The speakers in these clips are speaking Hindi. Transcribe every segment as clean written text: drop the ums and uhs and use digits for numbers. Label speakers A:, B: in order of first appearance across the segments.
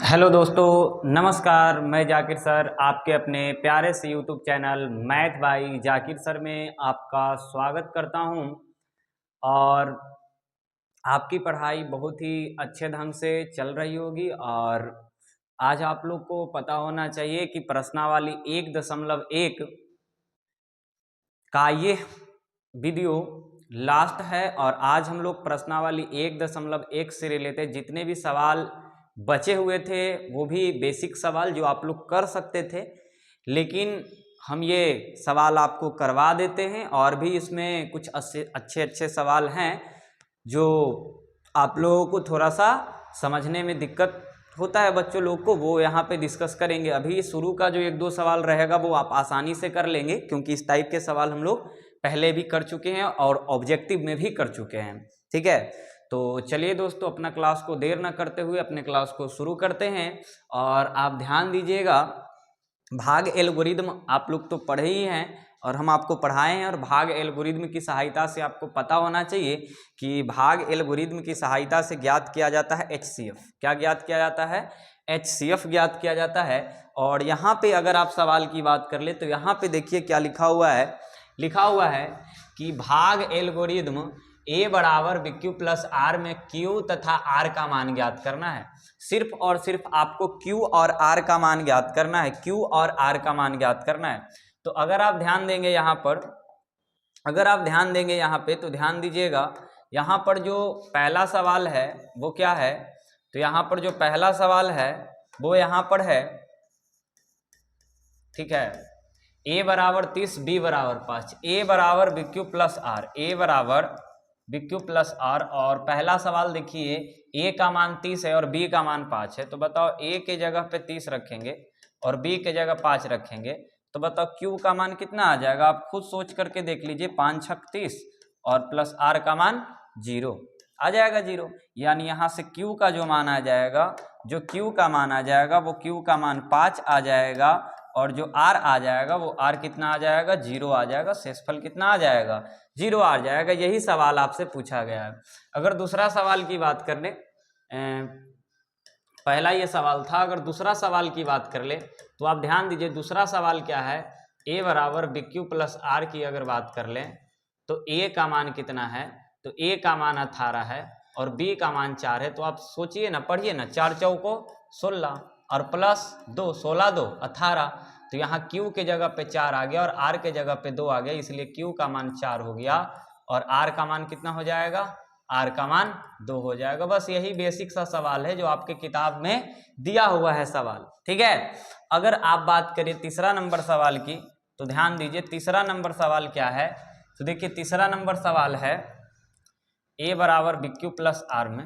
A: हेलो दोस्तों, नमस्कार। मैं जाकिर सर आपके अपने प्यारे से YouTube channel math by Zakir sir में आपका स्वागत करता हूं। और आपकी पढ़ाई बहुत ही अच्छे ढंग से चल रही होगी। और आज आप लोग को पता होना चाहिए कि प्रश्नावली 1.1 का ये वीडियो लास्ट है। और आज हम लोग प्रश्नावली 1.1 से रिलेटेड जितने भी सवाल बचे हुए थे वो भी बेसिक सवाल जो आप लोग कर सकते थे, लेकिन हम ये सवाल आपको करवा देते हैं। और भी इसमें कुछ अच्छे अच्छे सवाल हैं जो आप लोगों को थोड़ा सा समझने में दिक्कत होता है बच्चों लोग को, वो यहाँ पे डिस्कस करेंगे। अभी शुरू का जो 1-2 सवाल रहेगा वो आप आसानी से कर लेंगे, क्योंकि इस टाइप के सवाल हम लोग पहले भी कर चुके हैं और ऑब्जेक्टिव में भी कर चुके हैं। ठीक है, तो चलिए दोस्तों, अपना क्लास को देर न करते हुए अपने क्लास को शुरू करते हैं। और आप ध्यान दीजिएगा, भाग एल्गोरिदम आप लोग तो पढ़े ही हैं और हम आपको पढ़ाए हैं। और भाग एल्गोरिदम की सहायता से आपको पता होना चाहिए कि भाग एल्गोरिदम की सहायता से ज्ञात किया जाता है HCF। क्या ज्ञात किया जाता है? HCF ज्ञात किया जाता है। और यहाँ पे अगर आप सवाल की बात कर ले तो यहाँ पे देखिए क्या लिखा हुआ है। लिखा हुआ है कि भाग एल्गोरिदम A बराबर BQ प्लस R में Q तथा R का मान ज्ञात करना है। सिर्फ और सिर्फ आपको Q और R का मान ज्ञात करना है। Q और R का मान ज्ञात करना है। तो अगर आप ध्यान देंगे यहाँ पर, तो ध्यान दीजिएगा, यहाँ पर जो पहला सवाल है वो क्या है। तो यहाँ पर जो पहला सवाल है वो यहाँ पर है, ठीक है, A बराबर 30 B बराबर 5, A बराबर BQ प्लस R, A बराबर BQ प्लस R। और पहला सवाल देखिए, A का मान 30 है और B का मान 5 है। तो बताओ A के जगह पे 30 रखेंगे और B के जगह 5 रखेंगे, तो बताओ Q का मान कितना आ जाएगा? आप खुद सोच करके देख लीजिए। 5 छक 30 और प्लस R का मान 0 आ जाएगा, 0। यानी यहाँ से Q का जो मान आ जाएगा, Q का मान आ जाएगा वो Q का मान 5 आ जाएगा। और जो R आ जाएगा वो R कितना आ जाएगा? 0 आ जाएगा। शेषफल कितना आ जाएगा? 0 आ जाएगा। यही सवाल आपसे पूछा गया है। अगर दूसरा सवाल की बात कर ले, पहला ये सवाल था, अगर दूसरा सवाल की बात कर ले तो आप ध्यान दीजिए, दूसरा सवाल क्या है। A बराबर BQ प्लस R की अगर बात कर लें तो A का मान कितना है? तो A का मान 18 है और B का मान 4 है। तो आप सोचिए ना, पढ़िए ना, 4 चौको 16 और प्लस 2, 16 2 18। तो यहाँ Q के जगह पे 4 आ गया और R के जगह पे 2 आ गया, इसलिए Q का मान 4 हो गया और R का मान कितना हो जाएगा? R का मान 2 हो जाएगा। बस यही बेसिक सा सवाल है जो आपके किताब में दिया हुआ है सवाल। ठीक है, अगर आप बात करें तीसरा नंबर सवाल की तो ध्यान दीजिए, तीसरा नंबर सवाल क्या है। तो देखिए, तीसरा नंबर सवाल है A बराबर BQ प्लस R में।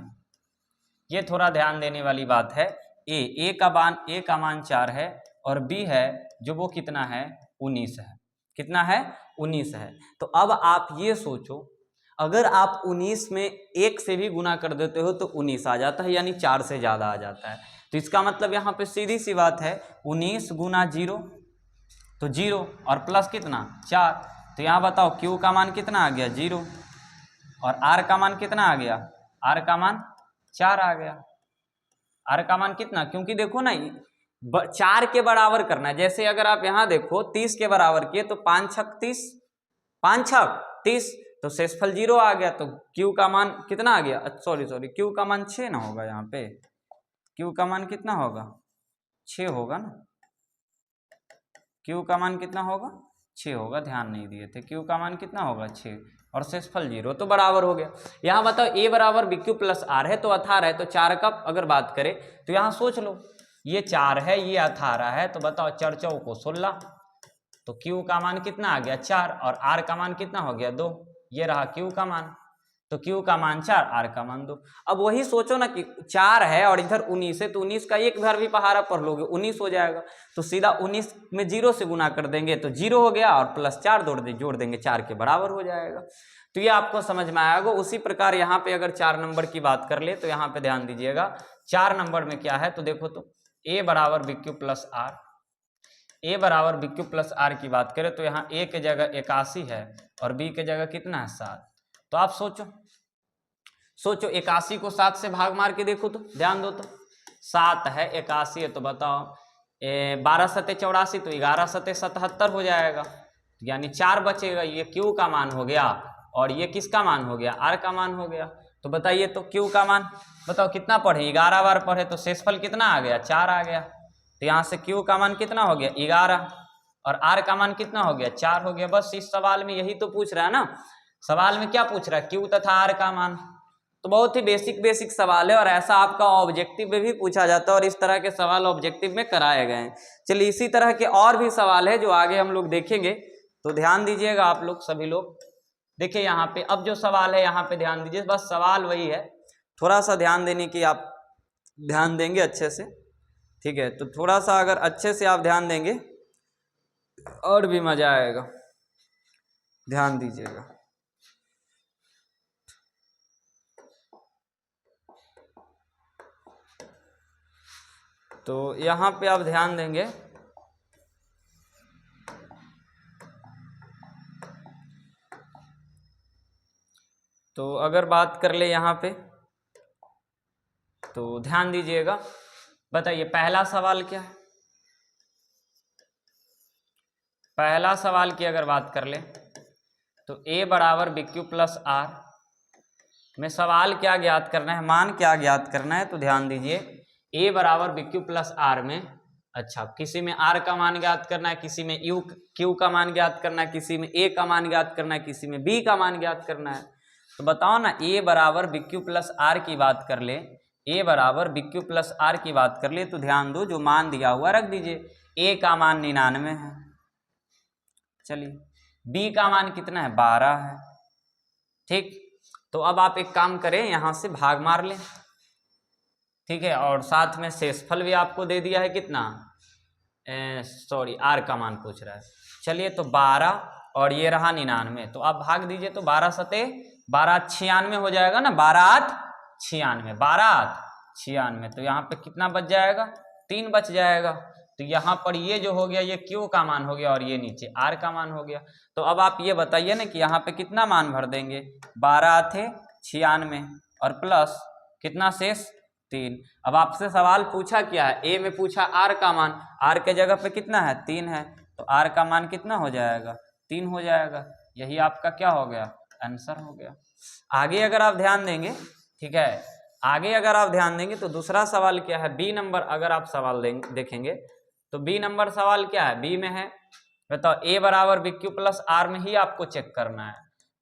A: ये थोड़ा ध्यान देने वाली बात है। A का मान 4 है और B है जो वो कितना है? 19 है। कितना है? 19 है। तो अब आप ये सोचो, अगर आप 19 में 1 से भी गुना कर देते हो तो 19 आ जाता है, यानी 4 से ज़्यादा आ जाता है। तो इसका मतलब यहाँ पे सीधी सी बात है, 19 गुना 0 तो 0 और प्लस कितना? 4। तो यहाँ बताओ Q का मान कितना आ गया? 0। और R का मान कितना आ गया? R का मान 4 आ गया। R का मान कितना? क्योंकि देखो ना, 4 के बराबर करना है। जैसे अगर आप यहाँ देखो 30 के बराबर किए तो 5 छक 30, 5 छक 30, तो शेषफल 0 आ गया। तो Q का मान कितना आ गया? सॉरी Q का मान 6 ना होगा? यहाँ पे Q का मान कितना होगा? 6 होगा ना। Q का मान कितना होगा? 6 होगा। ध्यान नहीं दिए थे। Q का मान कितना होगा? 6 और शेषफल 0, तो बराबर हो गया। यहाँ बताओ A बराबर BQ प्लस R है तो 18 है, तो 4 का अगर बात करें तो यहाँ सोच लो, ये 4 है, ये 18 है, तो बताओ 4 चौको 16। तो Q का मान कितना आ गया? 4 और R का मान कितना हो गया? 2। ये रहा Q का मान। तो Q का मान 4, R का मान 2। अब वही सोचो ना कि 4 है और इधर 19 है, तो 19 का एक बार भी पहाड़ा पढ़ लोगे 19 हो जाएगा। तो सीधा 19 में 0 से गुना कर देंगे तो 0 हो गया और प्लस 4 जोड़ देंगे, 4 के बराबर हो जाएगा। तो ये आपको समझ में आएगा। उसी प्रकार यहाँ पे अगर 4 नंबर की बात कर ले तो यहाँ पे ध्यान दीजिएगा, 4 नंबर में क्या है। तो देखो, तो A बराबर BQ प्लस R, A बराबर BQ प्लस R की बात करें तो यहाँ A के जगह 81 है और B के जगह कितना है? 7। तो आप सोचो 81 को 7 से भाग मार के देखो तो, ध्यान दो तो 7 है, 81 है, तो बताओ 12 सते 84, तो 11 सते 77 हो जाएगा, यानी 4 बचेगा। ये Q का मान हो गया और ये किसका मान हो गया, R का मान हो गया। तो बताइए तो Q का मान बताओ कितना पढ़े, 11 बार पढ़े तो शेषफल कितना आ गया, 4 आ गया। तो यहाँ से Q का मान कितना हो गया 11 और R का मान कितना हो गया 4 हो गया। बस इस सवाल में यही तो पूछ रहा है ना, सवाल में क्या पूछ रहा है, Q तथा R का मान। तो बहुत ही बेसिक सवाल है और ऐसा आपका ऑब्जेक्टिव में भी पूछा जाता है और इस तरह के सवाल ऑब्जेक्टिव में कराए गए हैं। चलिए इसी तरह के और भी सवाल है जो आगे हम लोग देखेंगे, तो ध्यान दीजिएगा आप लोग सभी लोग। देखिए यहाँ पे अब जो सवाल है यहाँ पे ध्यान दीजिए, बस सवाल वही है, थोड़ा सा ध्यान देने की आप ध्यान देंगे अच्छे से, ठीक है। तो थोड़ा सा अगर अच्छे से आप ध्यान देंगे और भी मजा आएगा, ध्यान दीजिएगा। तो यहाँ पे आप ध्यान देंगे, तो अगर बात कर ले यहाँ पे तो ध्यान दीजिएगा। बताइए पहला सवाल क्या है, पहला सवाल की अगर बात कर ले तो a बराबर BQ प्लस R में सवाल क्या ज्ञात करना है, मान क्या ज्ञात करना है। तो ध्यान दीजिए a बराबर BQ प्लस R में, अच्छा किसी में R का मान ज्ञात करना है, किसी में Q का मान ज्ञात करना है, किसी में A का मान ज्ञात करना है, किसी में B का मान ज्ञात करना है। तो बताओ ना a बराबर BQ प्लस R की बात कर ले, a बराबर BQ प्लस R की बात कर ले तो ध्यान दो जो मान दिया हुआ रख दीजिए। a का मान 99 है, चलिए b का मान कितना है 12 है, ठीक। तो अब आप एक काम करें, यहां से भाग मार लें, ठीक है, और साथ में शेषफल भी आपको दे दिया है कितना, सॉरी R का मान पूछ रहा है। चलिए तो 12 और ये रहा 99, तो आप भाग दीजिए, तो 12 सते 12 96 हो जाएगा ना, 12 96, 12 96, तो यहाँ पे कितना बच जाएगा 3 बच जाएगा। तो यहाँ पर ये जो हो गया ये Q का मान हो गया और ये नीचे R का मान हो गया। तो अब आप ये बताइए ना कि यहाँ पे कितना मान भर देंगे, 12 थे 96 और प्लस कितना शेष 3। अब आपसे सवाल पूछा क्या है, ए में पूछा R का मान, R के जगह पे कितना है 3 है, तो R का मान कितना हो जाएगा 3 हो जाएगा, यही आपका क्या हो गया आंसर हो गया। आगे अगर आप ध्यान देंगे, ठीक है, आगे अगर आप ध्यान देंगे तो दूसरा सवाल क्या है, बी नंबर अगर आप सवाल देखेंगे तो बी नंबर सवाल क्या है, बी में है, बताओ a बराबर BQ प्लस R में ही आपको चेक करना है।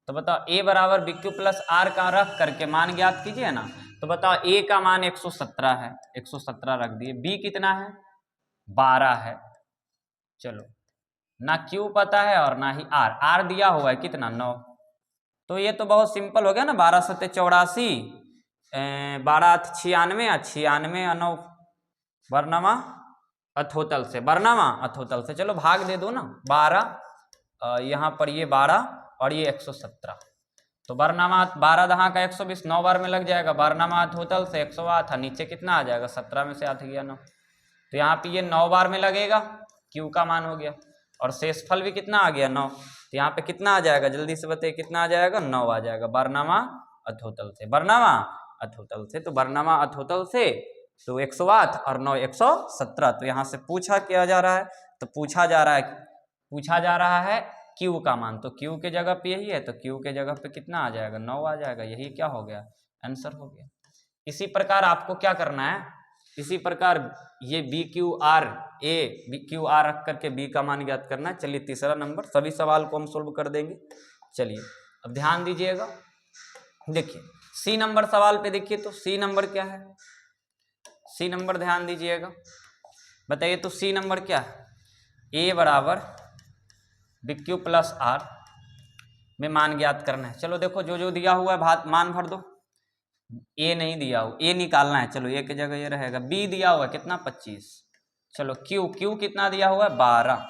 A: तो बताओ a बराबर BQ प्लस R का रख करके मान ज्ञात कीजिए ना। तो बताओ a का मान 117 है, 117 रख दिए, b कितना है 12 है, चलो ना Q पता है और ना ही R दिया हुआ है कितना 9। तो ये तो बहुत सिंपल हो गया ना, 12 सत्ते 84, 12 96, 96 9 बरनामा अथोतल से, बरनामा अथोतल से, चलो भाग दे दो ना, 12 यहाँ पर ये 12 और ये 117, तो बरनामा 12 दहाँ का 120, 9 बार में लग जाएगा, बरनामा अथोतल से 108 था, नीचे कितना आ जाएगा 17 में से 8 गया 9, तो यहाँ पे ये 9 बार में लगेगा, Q का मान हो गया और शेषफल भी कितना आ गया 9, तो यहाँ पे कितना आ जाएगा जल्दी से बताइए कितना आ जाएगा 9 आ जाएगा, बरनामा अथोतल से, बरनामा अथोतल से, तो बरनामा अथोतल से तो 108 और 9 117। तो यहाँ से पूछा क्या जा रहा है, तो पूछा जा रहा है Q का मान, तो Q के जगह पे यही है, तो Q के जगह पे कितना आ जाएगा 9 आ जाएगा, यही क्या हो गया आंसर हो गया। इसी प्रकार आपको क्या करना है, इसी प्रकार ये BQ R रख करके B का मान ज्ञात करना है। चलिए तीसरा नंबर, सभी सवाल को हम सोल्व कर देंगे। चलिए अब ध्यान दीजिएगा, देखिए C नंबर सवाल पे देखिए, तो C नंबर क्या है, C नंबर ध्यान दीजिएगा, बताइए तो C नंबर क्या है, A बराबर BQ प्लस R में मान ज्ञात करना है। चलो देखो जो जो दिया हुआ है मान भर दो, A नहीं दिया हुआ, A निकालना है, चलो A की जगह ये रहेगा, B दिया हुआ है कितना 25, चलो Q कितना दिया हुआ है 12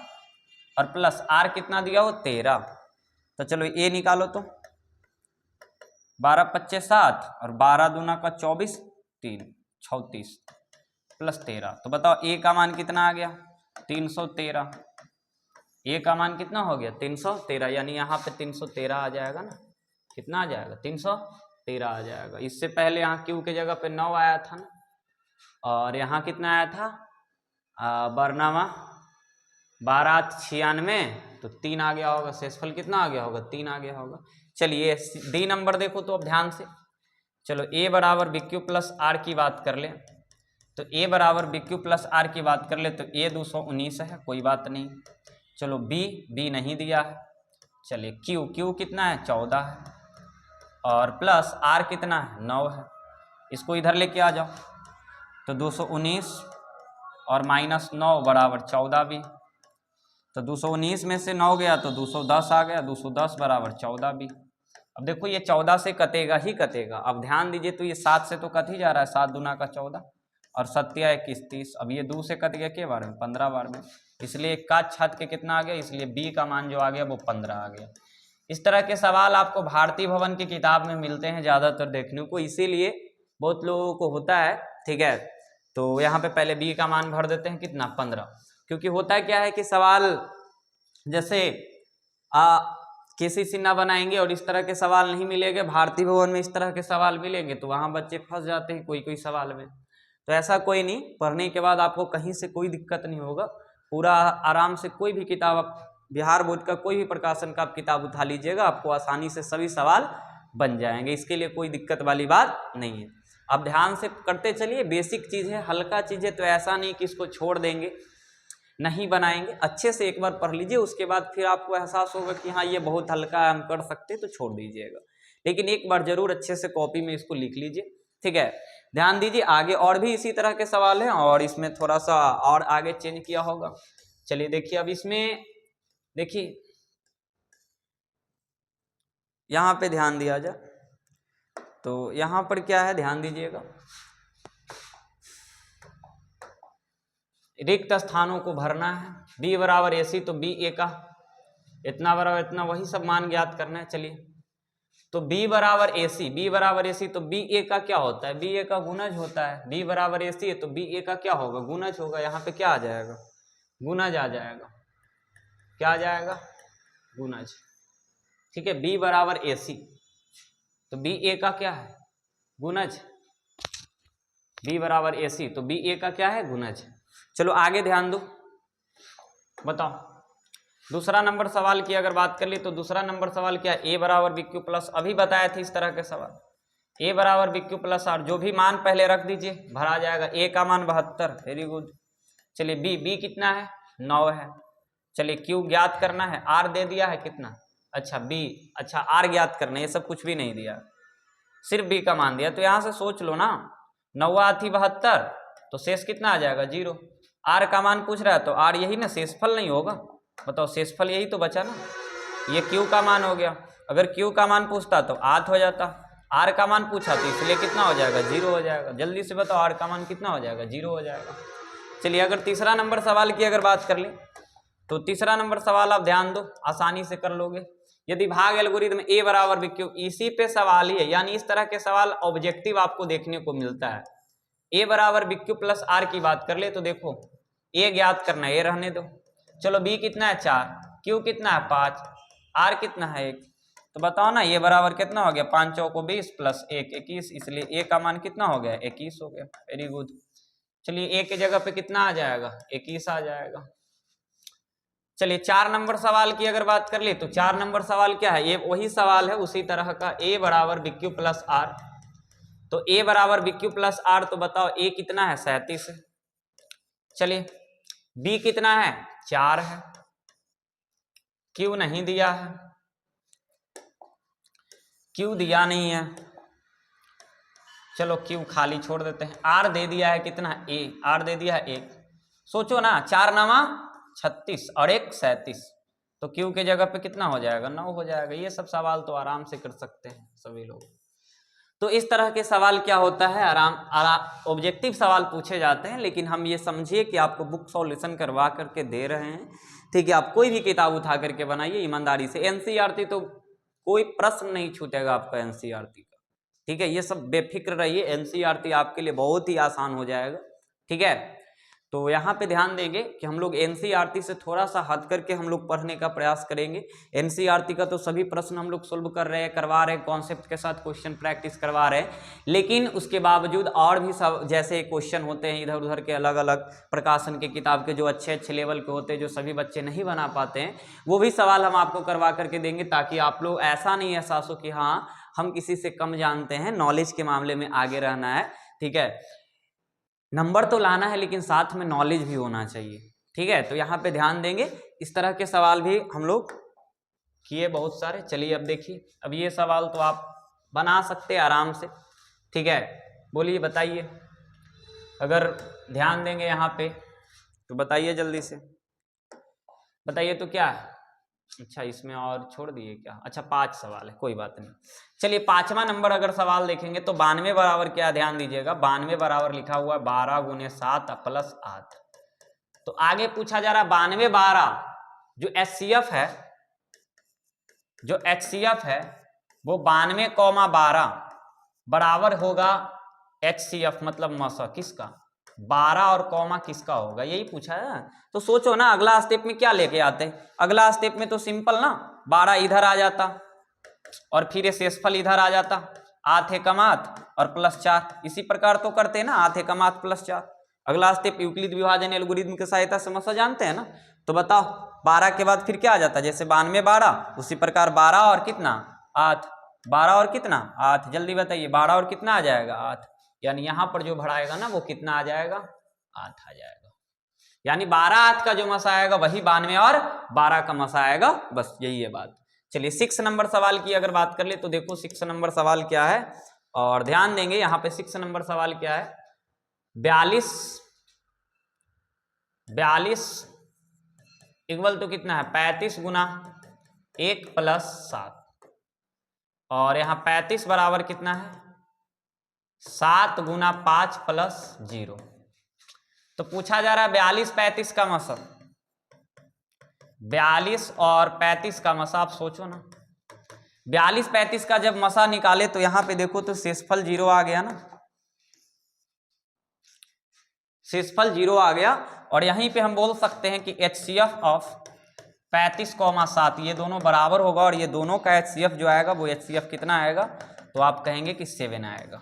A: और प्लस R कितना दिया हुआ 13, तो चलो A निकालो, तो 12 25 7 और 12 दूना का 24 3 36 प्लस 13, तो बताओ A का मान कितना आ गया 313, A का मान कितना हो गया 313, यानी यहाँ पे 313 आ जाएगा ना, कितना आ जाएगा 313 आ जाएगा। इससे पहले यहाँ Q के जगह पे 9 आया था ना, और यहाँ कितना आया था बरनामा 1296, तो 3 आ गया होगा। शेषफल कितना आ गया होगा? 3 आ गया होगा। चलिए डी नंबर देखो तो अब ध्यान से। चलो ए बराबर बी क्यू प्लस आर की बात कर ले, तो ए बराबर बी क्यू प्लस आर की बात कर ले तो ए 219 है, कोई बात नहीं। चलो बी नहीं दिया है। चलिए क्यू कितना है? 14 है। और प्लस आर कितना है? 9 है। इसको इधर लेके आ जाओ, तो 219 और -9 बराबर 14 भी। तो 219 में से 9 गया तो 210 आ गया, 210 बराबर 14 भी। अब देखो ये 14 से कटेगा ही कटेगा। अब ध्यान दीजिए, तो ये 7 से तो कट ही जा रहा है, 7 दूना का 14 और 7 या 21 30। अब ये 2 से कट गया के बार में? 15 बार में, इसलिए का छत के कितना आ गया? इसलिए बी का मान जो आ गया वो 15 आ गया। इस तरह के सवाल आपको भारतीय भवन की किताब में मिलते हैं ज़्यादातर देखने को, इसीलिए बहुत लोगों को होता है, ठीक है। तो यहाँ पे पहले बी का मान भर देते हैं, कितना? 15। क्योंकि होता क्या है कि सवाल जैसे किसी सिन्हा बनाएंगे और इस तरह के सवाल नहीं मिलेंगे, भारतीय भवन में इस तरह के सवाल मिलेंगे तो वहाँ बच्चे फंस जाते हैं कोई सवाल में। तो ऐसा कोई नहीं, पढ़ने के बाद आपको कहीं से कोई दिक्कत नहीं होगा, पूरा आराम से कोई भी किताब, बिहार बोर्ड का कोई भी प्रकाशन का आप किताब उठा लीजिएगा, आपको आसानी से सभी सवाल बन जाएंगे। इसके लिए कोई दिक्कत वाली बात नहीं है। अब ध्यान से करते चलिए, बेसिक चीज़ है, हल्का चीज़ है, तो ऐसा नहीं कि इसको छोड़ देंगे, नहीं बनाएंगे। अच्छे से एक बार पढ़ लीजिए, उसके बाद फिर आपको एहसास होगा कि हाँ ये बहुत हल्का है, हम कर सकते, तो छोड़ दीजिएगा। लेकिन एक बार जरूर अच्छे से कॉपी में इसको लिख लीजिए, ठीक है। ध्यान दीजिए, आगे और भी इसी तरह के सवाल हैं और इसमें थोड़ा सा और आगे चेंज किया होगा। चलिए देखिए, अब इसमें देखिए यहाँ पे ध्यान दिया जाए, तो यहाँ पर क्या है, ध्यान दीजिएगा, रिक्त स्थानों को भरना है। बी बराबर ए सी, तो बी ए का इतना बराबर इतना, वही सब मान ज्ञात करना है। चलिए, तो बी बराबर ए सी, बी बराबर ए सी, तो बी ए का क्या होता है? बी ए का गुणज होता है। बी बराबर ए सी है तो बी ए का क्या होगा? गुणज होगा। यहाँ पे क्या आ जाएगा? गुणज आ जाएगा। क्या आ जाएगा? गुणज, ठीक है। बी बराबर ए सी, तो बी ए का क्या है? गुणज। बी बराबर ए सी, तो बी ए का क्या है? गुणज। चलो आगे ध्यान दो, बताओ दूसरा नंबर सवाल की अगर बात कर ली तो दूसरा नंबर सवाल क्या है? ए बराबर बी क्यू प्लस, अभी बताया था इस तरह के सवाल, ए बराबर बी क्यू प्लस आर, जो भी मान पहले रख दीजिए भरा जाएगा। ए का मान 72, वेरी गुड। चलिए बी कितना है? 9 है। चलिए क्यू ज्ञात करना है, आर दे दिया है कितना? अच्छा बी, अच्छा आर ज्ञात करना है, ये सब कुछ भी नहीं दिया, सिर्फ बी का मान दिया। तो यहाँ से सोच लो ना, 9 थी 72, तो शेष कितना आ जाएगा? 0। आर का मान पूछ रहा है तो आर यही ना, शेषफल नहीं होगा? बताओ, शेषफल यही तो बचा ना। ये क्यू का मान हो गया, अगर क्यू का मान पूछता तो 8 हो जाता, आर का मान पूछा तो इसलिए कितना हो जाएगा? 0 हो जाएगा। जल्दी से बताओ आर का मान कितना हो जाएगा? 0 हो जाएगा। चलिए अगर तीसरा नंबर सवाल की अगर बात कर ले तो तीसरा नंबर सवाल आप ध्यान दो, आसानी से कर लोगे। यदि भाग एल्गोरिथम ए बराबर बी क्यू, इसी पे सवाल ही है, यानी इस तरह के सवाल ऑब्जेक्टिव आपको देखने को मिलता है। ए बराबर बी क्यू प्लस आर की बात कर ले तो देखो, ए ज्ञात करना है, ए रहने दो। चलो बी कितना है? 4, क्यू कितना है? 5, आर कितना है? 1। तो बताओ ना, ये बराबर कितना हो गया? 5 चौको 20 प्लस 1 21, इसलिए ए का मान कितना हो गया? 21 हो गया। Very good. चलिए ए के जगह पे कितना आ जाएगा? 21 आ जाएगा। चलिए 4 नंबर सवाल की अगर बात कर ले तो 4 नंबर सवाल क्या है? ये वही सवाल है उसी तरह का, ए बराबर बी क्यू प्लस आर। तो ए बराबर बी क्यू प्लस आर, तो बताओ ए कितना है? 37 है। चलिए बी कितना है? 4 है। क्यू नहीं दिया है, क्यू दिया नहीं है, चलो क्यू खाली छोड़ देते हैं। आर दे दिया है कितना? ए, आर दे दिया है 1। सोचो ना, 4 नामा 36 और 1 37, तो क्यू के जगह पे कितना हो जाएगा? 9 हो जाएगा। ये सब सवाल तो आराम से कर सकते हैं सभी लोग। तो इस तरह के सवाल क्या होता है, आराम ऑब्जेक्टिव सवाल पूछे जाते हैं, लेकिन हम ये समझिए कि आपको बुक सॉल्यूशन करवा करके दे रहे हैं, ठीक है। आप कोई भी किताब उठा करके बनाइए ईमानदारी से। एनसीईआरटी तो कोई प्रश्न नहीं छूटेगा आपका एनसीईआरटी का, ठीक है। ये सब बेफिक्र रहिए, एनसीईआरटी आपके लिए बहुत ही आसान हो जाएगा, ठीक है। तो यहाँ पे ध्यान देंगे कि हम लोग एनसीईआरटी से थोड़ा सा हट करके हम लोग पढ़ने का प्रयास करेंगे। एनसीईआरटी का तो सभी प्रश्न हम लोग सोल्व कर रहे हैं, करवा रहे हैं, कॉन्सेप्ट के साथ क्वेश्चन प्रैक्टिस करवा रहे हैं, लेकिन उसके बावजूद और भी सब जैसे क्वेश्चन होते हैं इधर उधर के, अलग अलग प्रकाशन के किताब के जो अच्छे अच्छे लेवल के होते हैं, जो सभी बच्चे नहीं बना पाते हैं, वो भी सवाल हम आपको करवा करके देंगे, ताकि आप लोग ऐसा नहीं एहसास हो कि हाँ हम किसी से कम जानते हैं, नॉलेज के मामले में आगे रहना है। ठीक है, नंबर तो लाना है लेकिन साथ में नॉलेज भी होना चाहिए। ठीक है, तो यहाँ पे ध्यान देंगे, इस तरह के सवाल भी हम लोग किए बहुत सारे। चलिए अब देखिए, अब ये सवाल तो आप बना सकते हैं आराम से। ठीक है, बोलिए बताइए, अगर ध्यान देंगे यहाँ पे तो बताइए जल्दी से, बताइए तो क्या है। अच्छा, इसमें और छोड़ दिए क्या? अच्छा 5 सवाल है, कोई बात नहीं। चलिए 5वां नंबर अगर सवाल देखेंगे तो 92 बराबर क्या, ध्यान दीजिएगा, 92 बराबर लिखा हुआ है 12 गुने 7 प्लस 8। तो आगे पूछा जा रहा है 92 12 जो एचसीएफ है, जो एचसीएफ है वो 92,12 बराबर होगा एचसीएफ मतलब मसा किसका, 12 और कॉमा किसका होगा, यही पूछा है। तो सोचो ना अगला स्टेप में क्या लेके आते हैं, अगला स्टेप में तो सिंपल ना, 12 इधर आ जाता और फिर ये शेषफल इधर आ जाता, आठ एकम आठ और प्लस 4, इसी प्रकार तो करते हैं ना, आठ एकम आठ प्लस 4। अगला स्टेप यूक्लिड विभाजन एल्गोरिथम की सहायता से मसा जानते हैं ना। तो बताओ 12 के बाद फिर क्या आ जाता, जैसे 92 12 उसी प्रकार 12 और कितना 8, 12 और कितना 8, जल्दी बताइए 12 और कितना आ जाएगा 8, यानी यहाँ पर जो भराएगा ना वो कितना आ जाएगा 8 आ जाएगा, यानी 12 8 का जो मसा आएगा वही 92 और 12 का मसा आएगा, बस यही है बात। चलिए 6 नंबर सवाल की अगर बात कर ले तो देखो 6 नंबर सवाल क्या है, और ध्यान देंगे यहाँ पे 6 नंबर सवाल क्या है, 42 इक्वल तो कितना है 35 गुना 1 प्लस 7, और यहाँ 35 बराबर कितना है 7 गुना 5 प्लस 0। तो पूछा जा रहा है 42 35 का मसा, 42 और 35 का मसा, आप सोचो ना 42 35 का जब मसा निकाले तो यहाँ पे देखो तो शेषफल 0 आ गया ना, शेषफल 0 आ गया, और यहीं पे हम बोल सकते हैं कि एचसीएफ ऑफ 35,7 ये दोनों बराबर होगा, और ये दोनों का एचसीएफ जो आएगा वो एचसीएफ कितना आएगा, तो आप कहेंगे कि 7 आएगा।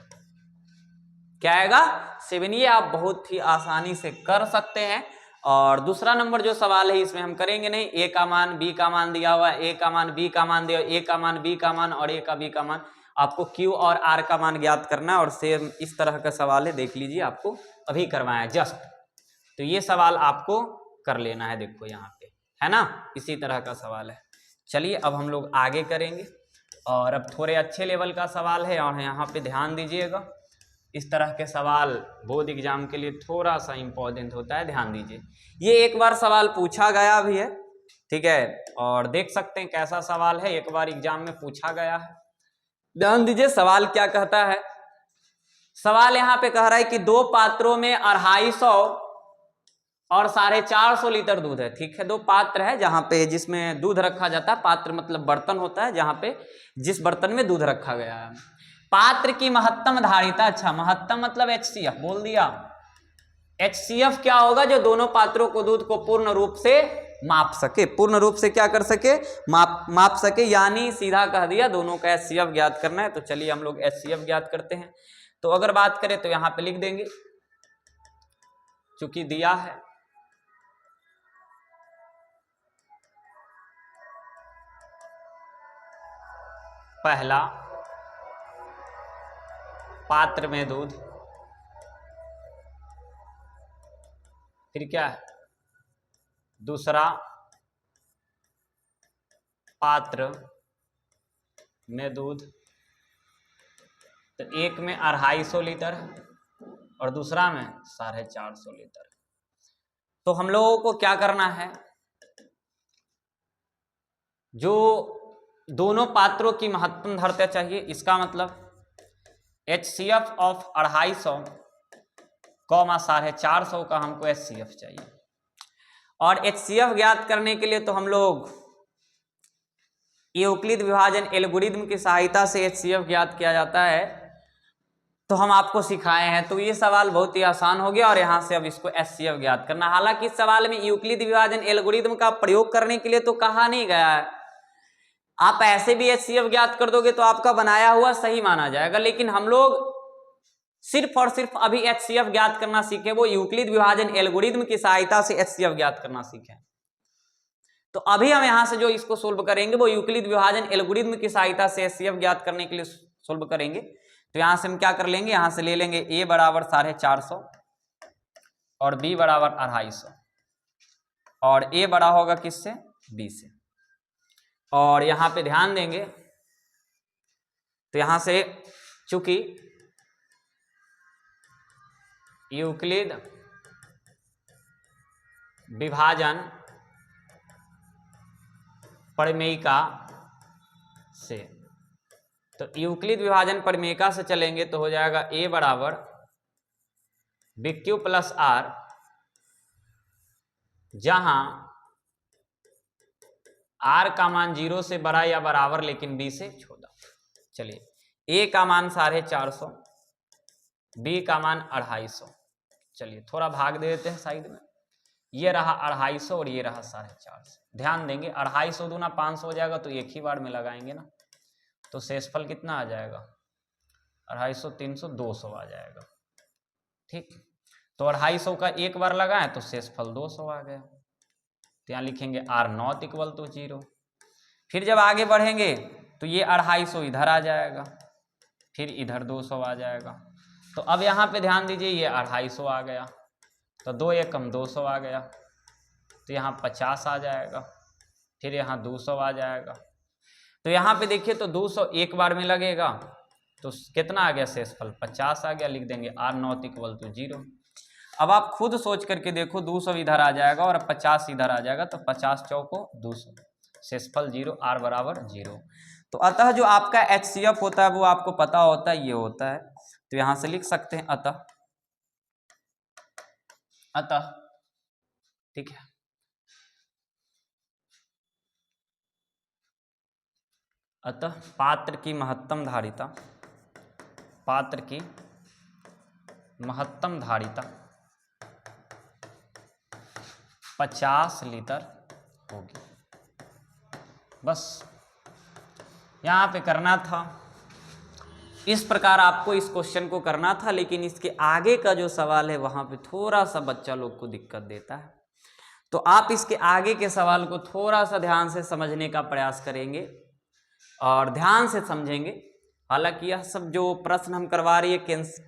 A: क्या आएगा 7, ये आप बहुत ही आसानी से कर सकते हैं। और दूसरा नंबर जो सवाल है इसमें हम करेंगे नहीं, ए का मान बी का मान दिया हुआ है, ए का मान बी का मान दिया, ए का मान बी का मान और ए का बी का मान, आपको क्यू और आर का मान ज्ञात करना है, और सेम इस तरह का सवाल है, देख लीजिए आपको अभी करवाया जस्ट, तो ये सवाल आपको कर लेना है, देखो यहाँ पे है ना, इसी तरह का सवाल है। चलिए अब हम लोग आगे करेंगे, और अब थोड़े अच्छे लेवल का सवाल है, और यहाँ पे ध्यान दीजिएगा, इस तरह के सवाल बोर्ड एग्जाम के लिए थोड़ा सा इंपॉर्टेंट होता है, ध्यान दीजिए। ये एक बार सवाल पूछा गया भी है, ठीक है, और देख सकते हैं कैसा सवाल है, एक बार एग्जाम में पूछा गया है। ध्यान दीजिए सवाल क्या कहता है, सवाल यहाँ पे कह रहा है कि 2 पात्रों में 250 और 450 लीटर दूध है। ठीक है, 2 पात्र है जहाँ पे जिसमें दूध रखा जाता है, पात्र मतलब बर्तन होता है जहाँ पे जिस बर्तन में दूध रखा गया है। पात्र की महत्तम धारिता, अच्छा महत्तम मतलब एचसीएफ बोल दिया, एचसीएफ क्या होगा, जो दोनों पात्रों को दूध को पूर्ण रूप से माप सके, पूर्ण रूप से क्या कर सके, माप सके, यानी सीधा कह दिया दोनों का एचसीएफ ज्ञात करना है। तो चलिए हम लोग एचसीएफ ज्ञात करते हैं। तो अगर बात करें तो यहां पे लिख देंगे, चूंकि दिया है, पहला पात्र में दूध, फिर क्या है दूसरा पात्र में दूध, तो एक में 250 लीटर और दूसरा में 450 लीटर। तो हम लोगों को क्या करना है, जो दोनों पात्रों की महत्तम धारिता चाहिए, इसका मतलब एचसीएफ ऑफ 250 कॉमा 450 का हमको एचसीएफ चाहिए। और एचसीएफ ज्ञात करने के लिए तो हम लोग यूक्लिड विभाजन एल्गोरिथम की सहायता से एचसीएफ ज्ञात किया जाता है। तो हम आपको सिखाए हैं। तो ये सवाल बहुत ही आसान हो गया और यहाँ से अब इसको HCF ज्ञात करना। हालांकि इस सवाल में यूक्लिड विभाजन एल्गोरिथम का प्रयोग करने के लिए तो कहा नहीं गया है, आप ऐसे भी HCF ज्ञात कर दोगे तो आपका बनाया हुआ सही माना जाएगा, लेकिन हम लोग सिर्फ और सिर्फ अभी HCF ज्ञात करना सीखे, वो यूक्लिड विभाजन एल्गोरिथम की सहायता से HCF ज्ञात करना सीखे। तो अभी हम यहां से जो इसको सोल्व करेंगे वो यूक्लिड विभाजन एल्गोरिथम की सहायता से HCF ज्ञात करने के लिए सोल्व करेंगे। तो यहां से हम क्या कर लेंगे, यहां से ले लेंगे a बराबर 450 और b बराबर 250 और a बड़ा होगा किससे, b से। और यहां पे ध्यान देंगे तो यहां से चूंकि यूक्लिड विभाजन प्रमेयिका से, तो यूक्लिड विभाजन प्रमेयिका से चलेंगे तो हो जाएगा a बराबर BQ प्लस R, जहां R का मान 0 से बड़ा या बराबर लेकिन B से छोटा। चलिए a का मान 450, b का मान 250। चलिए थोड़ा भाग दे देते हैं साइड में, ये रहा 250 और ये रहा 450। ध्यान देंगे 250 दूना 500 हो जाएगा तो एक ही बार में लगाएंगे ना, तो शेषफल कितना आ जाएगा, 250 300 200 आ जाएगा। ठीक, तो 250 का एक बार लगाएं तो शेषफल 200 आ गया। तो यहाँ लिखेंगे R0 इक्वल टू 0। फिर जब आगे बढ़ेंगे तो ये 250 इधर आ जाएगा, फिर इधर 200 आ जाएगा। तो अब यहाँ पे ध्यान दीजिए ये 250 आ गया, तो 2 एकम 200 आ गया, तो यहाँ 50 आ जाएगा, फिर यहाँ 200 आ जाएगा। तो यहाँ पे देखिए तो 200 एक बार में लगेगा तो कितना आ गया शेषफल, 50 आ गया। लिख देंगे R0 इक्वल टू 0। अब आप खुद सोच करके देखो, 200 इधर आ जाएगा और 50 इधर आ जाएगा, तो 50 चौको 200, शेषफल 0, R बराबर 0। तो अतः जो आपका HCF होता है वो आपको पता होता है, ये होता है। तो यहां से लिख सकते हैं अतः ठीक है। अतः पात्र की महत्तम धारिता, पात्र की महत्तम धारिता 50 लीटर होगी। बस यहाँ पे करना था, इस प्रकार आपको इस क्वेश्चन को करना था, लेकिन इसके आगे का जो सवाल है वहाँ पे थोड़ा सा बच्चा लोग को दिक्कत देता है। तो आप इसके आगे के सवाल को थोड़ा सा ध्यान से समझने का प्रयास करेंगे और ध्यान से समझेंगे। हालांकि यह सब जो प्रश्न हम करवा रही है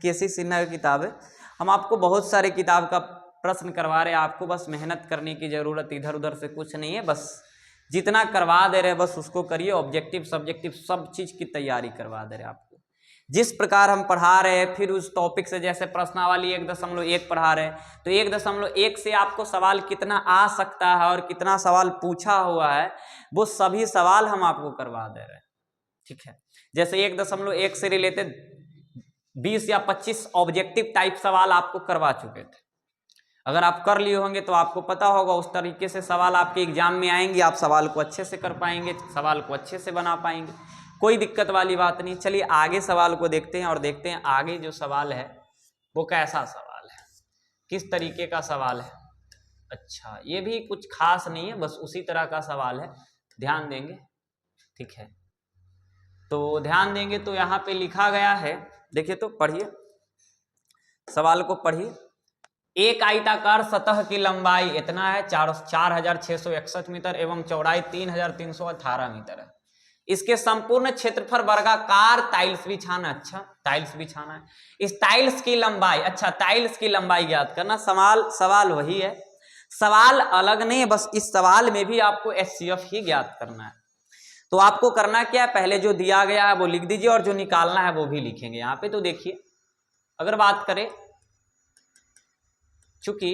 A: केसी सिन्हा की किताब है, हम आपको बहुत सारे किताब का प्रश्न करवा रहे हैं, आपको बस मेहनत करने की ज़रूरत इधर उधर से कुछ नहीं है, बस जितना करवा दे रहे हैं बस उसको करिए। ऑब्जेक्टिव सब्जेक्टिव सब चीज़ की तैयारी करवा दे रहे हैं आपको, जिस प्रकार हम पढ़ा रहे हैं। फिर उस टॉपिक से जैसे प्रश्नावली 1.1 पढ़ा रहे हैं तो 1.1 से आपको सवाल कितना आ सकता है और कितना सवाल पूछा हुआ है वो सभी सवाल हम आपको करवा दे रहे हैं। ठीक है, जैसे 1.1 से रिलेटेड 20 या 25 ऑब्जेक्टिव टाइप सवाल आपको करवा चुके थे। अगर आप कर लिए होंगे तो आपको पता होगा उस तरीके से सवाल आपके एग्जाम में आएंगे, आप सवाल को अच्छे से कर पाएंगे, सवाल को अच्छे से बना पाएंगे, कोई दिक्कत वाली बात नहीं। चलिए आगे सवाल को देखते हैं और देखते हैं आगे जो सवाल है वो कैसा सवाल है, किस तरीके का सवाल है। अच्छा, ये भी कुछ खास नहीं है, बस उसी तरह का सवाल है, ध्यान देंगे। ठीक है, तो ध्यान देंगे तो यहाँ पे लिखा गया है, देखिए तो पढ़िए, सवाल को पढ़िए। एक आयताकार सतह की लंबाई इतना है 4661 मीटर एवं चौड़ाई 3318 मीटर है। इसके संपूर्ण क्षेत्रफल वर्गाकार टाइल्स बिछाना। अच्छा, टाइल्स बिछाना है, इस टाइल्स की लंबाई, अच्छा टाइल्स की लंबाई ज्ञात करना। सवाल वही है, सवाल अलग नहीं है, बस इस सवाल में भी आपको HCF ही ज्ञात करना है। तो आपको करना क्या है, पहले जो दिया गया है वो लिख दीजिए और जो निकालना है वो भी liखेंगे यहाँ पे। तो देखिए अगर बात करें, चूंकि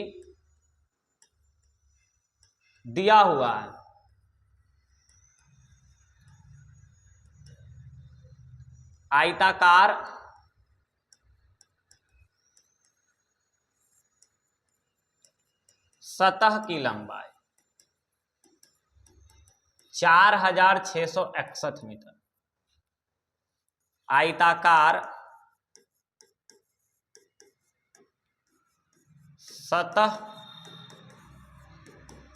A: दिया हुआ है आयताकार सतह की लंबाई 4661 मीटर, आयताकार सतह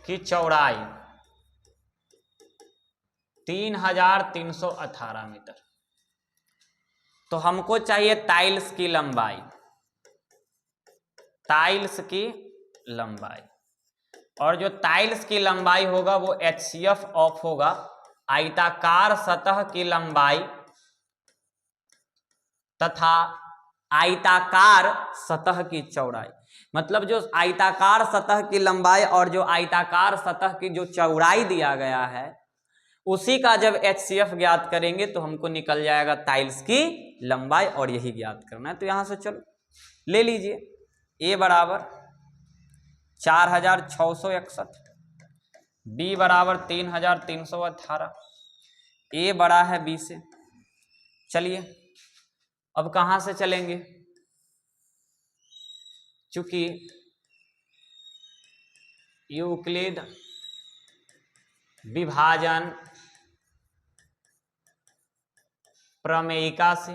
A: की चौड़ाई 3318 मीटर। तो हमको चाहिए टाइल्स की लंबाई, टाइल्स की लंबाई, और जो टाइल्स की लंबाई होगा वो HCF ऑफ होगा आयताकार सतह की लंबाई तथा आयताकार सतह की चौड़ाई। मतलब जो आयताकार सतह की लंबाई और जो आयताकार सतह की जो चौड़ाई दिया गया है उसी का जब HCF ज्ञात करेंगे तो हमको निकल जाएगा टाइल्स की लंबाई, और यही ज्ञात करना है। तो यहां से चलो ले लीजिए, A बराबर 4661, B बराबर 3318, A बड़ा है B से। चलिए अब कहां से चलेंगे, चूंकि यूक्लिड विभाजन प्रमेयिका से,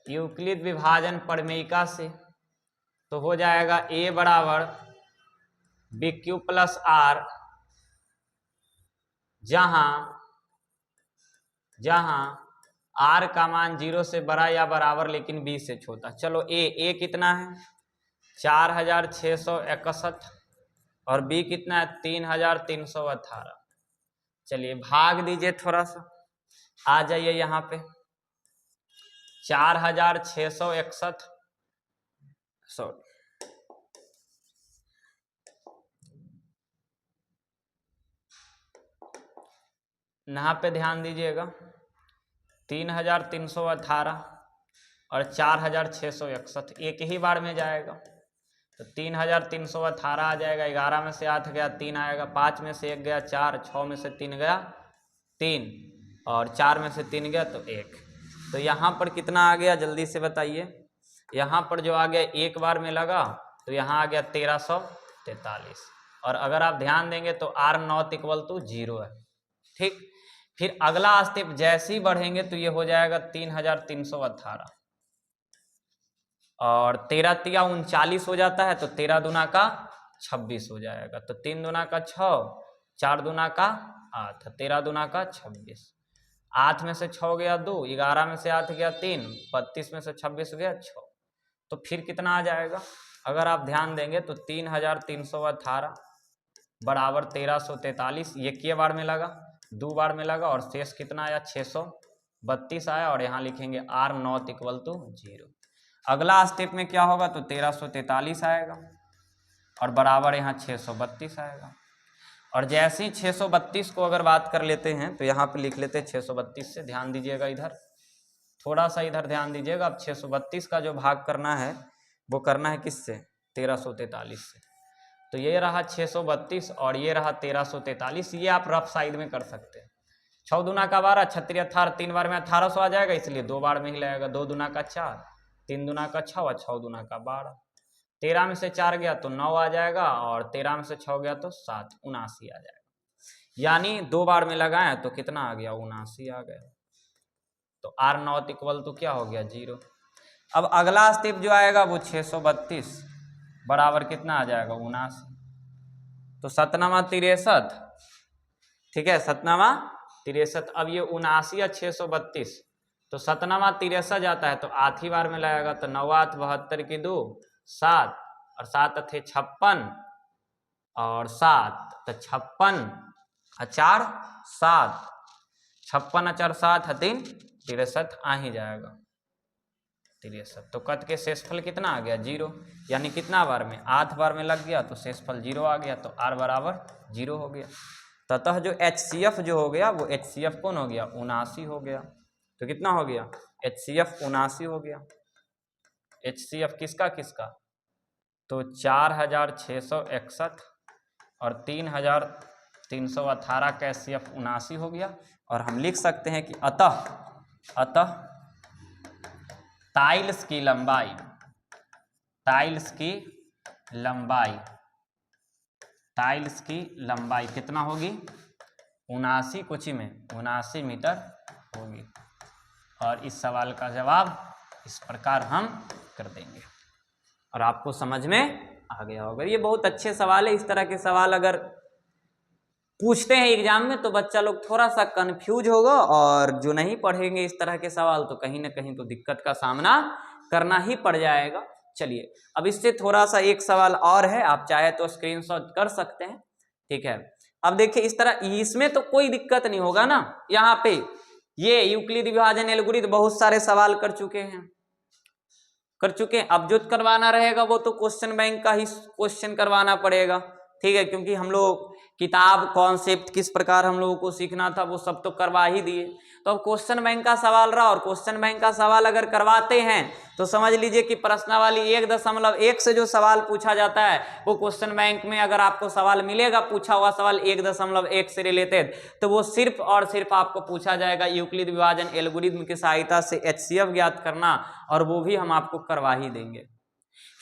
A: यूक्लिड विभाजन प्रमेयिका से तो हो जाएगा A बराबर BQ प्लस R, जहां R का मान 0 से बड़ा या बराबर लेकिन B से छोटा। चलो A कितना है 4661 और B कितना है 3318। चलिए भाग दीजिए, थोड़ा सा आ जाइए यहाँ पे, 4661 यहाँ पे ध्यान दीजिएगा, 3318 और 4661 एक ही बार में जाएगा तो 3318 आ जाएगा, 11 में से 8 गया 3 आएगा, 5 में से 1 गया 4, 6 में से 3 गया 3 और 4 में से 3 गया तो 1। तो यहाँ पर कितना आ गया जल्दी से बताइए, यहाँ पर जो आ गया एक बार में लगा तो यहाँ आ गया 1343, और अगर आप ध्यान देंगे तो R नॉट इक्वल टू 0 है। ठीक, फिर अगला स्टेप जैसे ही बढ़ेंगे तो ये हो जाएगा 3318 और 13 तिया 39 हो जाता है तो 13 दूना का 26 हो जाएगा, तो 3 दूना का 6, 4 दूना का 8, 13 दूना का 26, 8 में से 6 गया 2, 11 में से 8 गया 3, 32 में से 26 गया 6। तो फिर कितना आ जाएगा, अगर आप ध्यान देंगे तो 3318 बराबर 1343, ये के बार में लगा 2 बार में लगा और शेष कितना आया 632 आया, और यहाँ लिखेंगे R नॉट इक्वल टू 0। अगला स्टेप में क्या होगा तो 1343 आएगा और बराबर यहाँ 632 आएगा, और जैसे ही 632 को अगर बात कर लेते हैं तो यहाँ पे लिख लेते हैं 632 से। ध्यान दीजिएगा इधर, थोड़ा सा इधर ध्यान दीजिएगा। अब 632 का जो भाग करना है वो करना है किससे 1343 से, तो ये रहा 632 और ये रहा 1343। ये आप रफ साइड में कर सकते हैं। 6 दूना का 12, 36 18, 3 बार में 1800 आ जाएगा, इसलिए 2 बार में ही लगेगा। 2 दूना का 4, 3 दूना का 6 और 6 दूना का 12। 13 में से 4 गया तो 9 आ जाएगा और 13 में से 6 गया तो 7, 79 आ जाएगा। यानी 2 बार में लगाएं तो कितना आ गया 79 आ गया। तो R नॉट इक्वल तो क्या हो गया 0। अब अगला स्टेप जो आएगा वो 632 बराबर कितना आ जाएगा 79। तो 7 63, ठीक है 7 63। अब ये 79 या 632 तो 7 63 जाता है तो आधी बार में लगेगा, तो 9 8 72 की 2 7 और 7 थे 56 और 7 तो 56 4 7, 56 4 7 3 63 आ ही जाएगा 63। तो कट के शेषफल कितना आ गया 0, यानी कितना बार में 8 बार में लग गया तो शेषफल 0 आ गया, तो R बराबर 0 हो गया। ततः जो HCF जो हो गया वो HCF कौन हो गया 79 हो गया। तो कितना हो गया HCF 79 हो गया। HCF किसका किसका, तो 4661 और 3318 का HCF 79 हो गया। और हम लिख सकते हैं कि अतः टाइल्स की लंबाई कितना होगी 79 कुछ में 79 मीटर होगी। और इस सवाल का जवाब इस प्रकार हम कर देंगे। और आपको समझ में आ गया होगा। ये बहुत अच्छे सवाल है। इस तरह के सवाल अगर पूछते हैं एग्जाम में तो बच्चा लोग थोड़ा सा कंफ्यूज होगा, और जो नहीं पढ़ेंगे इस तरह के सवाल तो कहीं ना कहीं तो दिक्कत का सामना करना ही पड़ जाएगा। चलिए अब इससे थोड़ा सा एक सवाल और है, आप चाहे तो स्क्रीनशॉट कर सकते हैं, ठीक है। अब देखिए इस तरह, इसमें तो कोई दिक्कत नहीं होगा ना। यहाँ पे ये यूक्लिड विभाजन एल्गोरिथम बहुत सारे सवाल कर चुके हैं। अब जो करवाना रहेगा वो तो क्वेश्चन बैंक का ही क्वेश्चन करवाना पड़ेगा, ठीक है, क्योंकि हम लोग किताब कॉन्सेप्ट किस प्रकार हम लोगों को सीखना था वो सब तो करवा ही दिए। तो अब क्वेश्चन बैंक का सवाल रहा, और क्वेश्चन बैंक का सवाल अगर करवाते हैं तो समझ लीजिए कि प्रश्नावली 1.1 से जो सवाल पूछा जाता है वो क्वेश्चन बैंक में अगर आपको सवाल मिलेगा पूछा हुआ सवाल 1.1 से रिलेटेड, तो वो सिर्फ और सिर्फ आपको पूछा जाएगा यूक्लिड विभाजन एल्गोरिथम की सहायता से HCF ज्ञात करना, और वो भी हम आपको करवा ही देंगे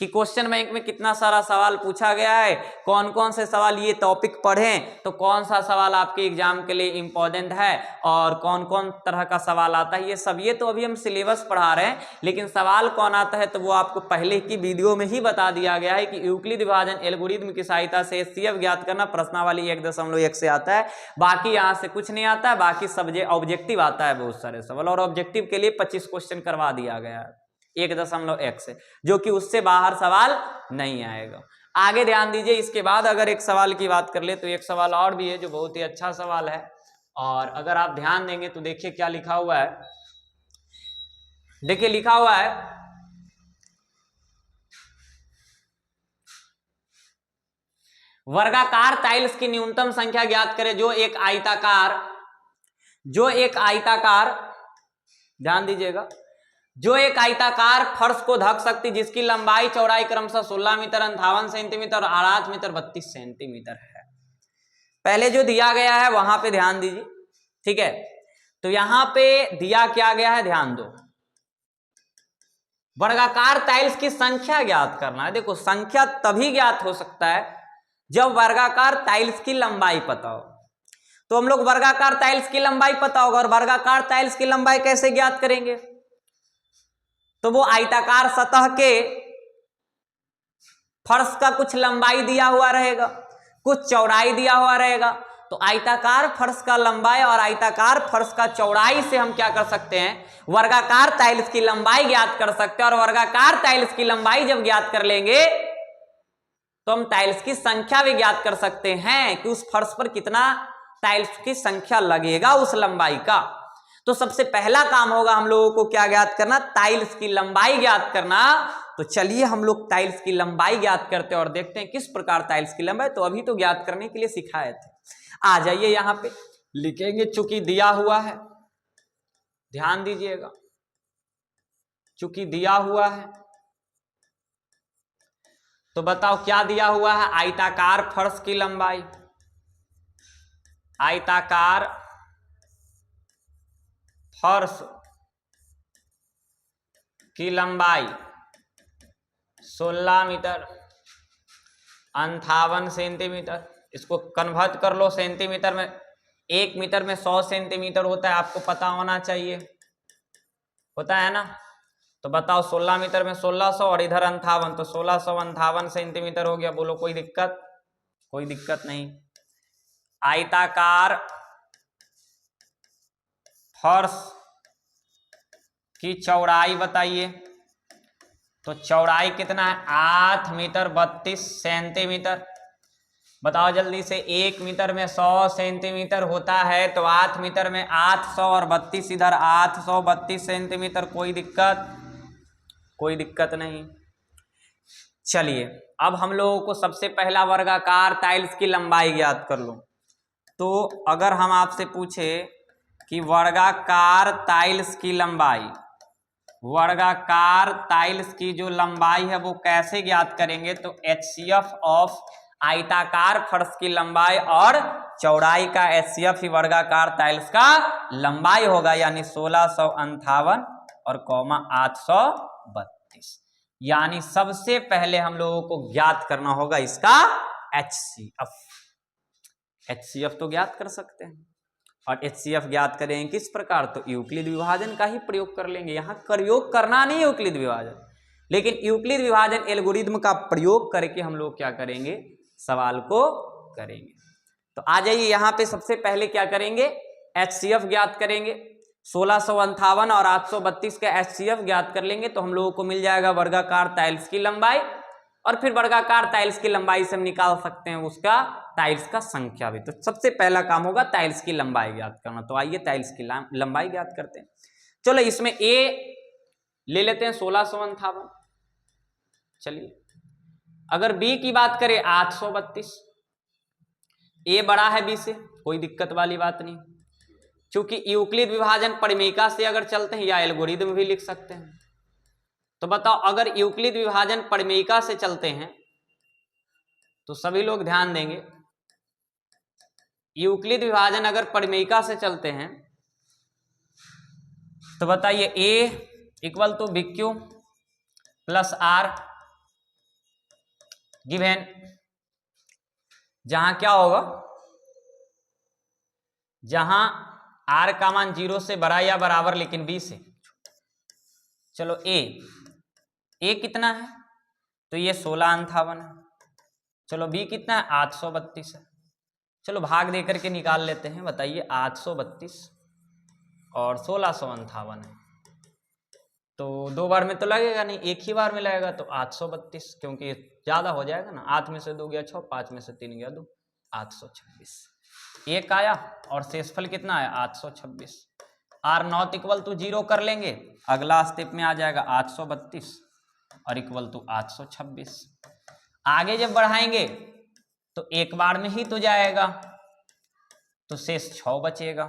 A: कि क्वेश्चन बैंक में कितना सारा सवाल पूछा गया है, कौन कौन से सवाल ये टॉपिक पढ़ें तो कौन सा सवाल आपके एग्जाम के लिए इंपॉर्टेंट है, और कौन कौन तरह का सवाल आता है, ये सब ये तो अभी हम सिलेबस पढ़ा रहे हैं, लेकिन सवाल कौन आता है तो वो आपको पहले की वीडियो में ही बता दिया गया है कि यूक्लिड विभाजन एल्गोरिथम की सहायता से HCF ज्ञात करना प्रश्नावली 1.1 से आता है। बाकी यहाँ से कुछ नहीं आता है, बाकी सब्जेक्ट ऑब्जेक्टिव आता है बहुत सारे सवाल, और ऑब्जेक्टिव के लिए 25 क्वेश्चन करवा दिया गया है 1.1 से, जो कि उससे बाहर सवाल नहीं आएगा। आगे ध्यान दीजिए, इसके बाद अगर एक सवाल की बात कर ले तो एक सवाल और भी है जो बहुत ही अच्छा सवाल है, और अगर आप ध्यान देंगे तो देखिए क्या लिखा हुआ है। देखिए लिखा हुआ है वर्गाकार टाइल्स की न्यूनतम संख्या ज्ञात करें जो एक आयताकार ध्यान दीजिएगा, जो एक आयताकार फर्श को ढक सकती जिसकी लंबाई चौड़ाई क्रमशः 16 मीटर, 58 सेंटीमीटर और 8 मीटर 32 सेंटीमीटर है। पहले जो दिया गया है वहां पे ध्यान दीजिए, ठीक है। तो यहां पे दिया क्या गया है, ध्यान दो, वर्गाकार टाइल्स की संख्या ज्ञात करना है। देखो संख्या तभी ज्ञात हो सकता है जब वर्गाकार टाइल्स की लंबाई पता हो। तो हम लोग वर्गाकार टाइल्स की लंबाई पता होगा, और वर्गाकार टाइल्स की लंबाई कैसे ज्ञात करेंगे, तो वो आयताकार सतह के फर्श का कुछ लंबाई दिया हुआ रहेगा, कुछ चौड़ाई दिया हुआ रहेगा। तो आयताकार फर्श का लंबाई और आयताकार फर्श का चौड़ाई से हम क्या कर सकते हैं, वर्गाकार टाइल्स की लंबाई ज्ञात कर सकते हैं। और वर्गाकार टाइल्स की लंबाई जब ज्ञात कर लेंगे तो हम टाइल्स की संख्या भी ज्ञात कर सकते हैं कि उस फर्श पर कितना टाइल्स की संख्या लगेगा उस लंबाई का। तो सबसे पहला काम होगा हम लोगों को क्या ज्ञात करना, टाइल्स की लंबाई ज्ञात करना। तो चलिए हम लोग टाइल्स की लंबाई ज्ञात करते हैं और देखते हैं किस प्रकार टाइल्स की लंबाई, तो अभी तो ज्ञात करने के लिए सिखाए थे। आ जाइए यहां पे लिखेंगे, चूंकि दिया हुआ है, ध्यान दीजिएगा, चूंकि दिया हुआ है तो बताओ क्या दिया हुआ है, आयताकार फर्श की लंबाई, आयताकार फर्श की लंबाई 16 मीटर 58 सेंटीमीटर। इसको कन्वर्ट कर लो सेंटीमीटर में, 1 मीटर में 100 सेंटीमीटर होता है, आपको पता होना चाहिए, होता है ना। तो बताओ 16 मीटर में 1600 और इधर 58, तो 1658 सेंटीमीटर हो गया। बोलो कोई दिक्कत, कोई दिक्कत नहीं। आयताकार फर्श की चौड़ाई बताइए, तो चौड़ाई कितना है, 8 मीटर 32 सेंटीमीटर। बताओ जल्दी से, 1 मीटर में 100 सेंटीमीटर होता है, तो 8 मीटर में 800 और 32 इधर 832 सेंटीमीटर। कोई दिक्कत, कोई दिक्कत नहीं। चलिए अब हम लोगों को सबसे पहला वर्गाकार टाइल्स की लंबाई ज्ञात कर लो। तो अगर हम आपसे पूछे कि वर्गाकार टाइल्स की लंबाई, वर्गाकार टाइल्स की जो लंबाई है वो कैसे ज्ञात करेंगे, तो HCF ऑफ आयताकार फर्श की लंबाई और चौड़ाई का HCF ही वर्गाकार टाइल्स का लंबाई होगा, यानी 1658 और 832। यानी सबसे पहले हम लोगों को ज्ञात करना होगा इसका HCF। HCF तो ज्ञात कर सकते हैं, और HCF ज्ञात करेंगे किस प्रकार, तो यूक्लिड विभाजन का ही प्रयोग कर लेंगे। यहां प्रयोग करना नहीं यूक्लिड विभाजन, लेकिन यूक्लिड विभाजन एल्गोरिथम का प्रयोग करके हम लोग क्या करेंगे, सवाल को करेंगे। तो आ जाइए यहाँ पे सबसे पहले क्या करेंगे, HCF ज्ञात करेंगे। 1658 और 832 का HCF ज्ञात कर लेंगे तो हम लोगों को मिल जाएगा वर्गाकार टाइल्स की लंबाई, और फिर वर्गाकार टाइल्स की लंबाई से हम निकाल सकते हैं उसका टाइल्स का संख्या भी। तो सबसे पहला काम होगा टाइल्स की लंबाई ज्ञात करना। तो आइए टाइल्स की लंबाई ज्ञात करते हैं। चलो इसमें A ले लेते हैं 1658। चलिए अगर B की बात करें 832, A बड़ा है B से, कोई दिक्कत वाली बात नहीं, क्योंकि यूक्लिड विभाजन परिमेयिका से अगर चलते हैं या एल्गोरिथम भी लिख सकते हैं। तो बताओ अगर यूक्लिड विभाजन परिमेयिका से चलते हैं तो सभी लोग ध्यान देंगे, यूक्लिड विभाजन अगर परिमेयिका से चलते हैं तो बताइए A equal to BQ plus R given, जहां क्या होगा, जहां R का मान 0 से बड़ा या बराबर लेकिन B से। चलो A कितना है, तो ये 1658 है। चलो B कितना है, 832 है। चलो भाग देकर के निकाल लेते हैं। बताइए 832 और 1658 है, तो दो बार में तो लगेगा नहीं, एक ही बार में लगेगा। तो 832, क्योंकि ज्यादा हो जाएगा ना, 8 में से 2 गया 6, 5 में से 3 गया 2, 826 एक आया, और शेषफल कितना है 826। R0 इक्वल टू 0 कर लेंगे, अगला स्टेप में आ जाएगा 832 और इक्वल टू 826। आगे जब बढ़ाएंगे तो एक बार में ही तो जाएगा, तो शेष 6 बचेगा,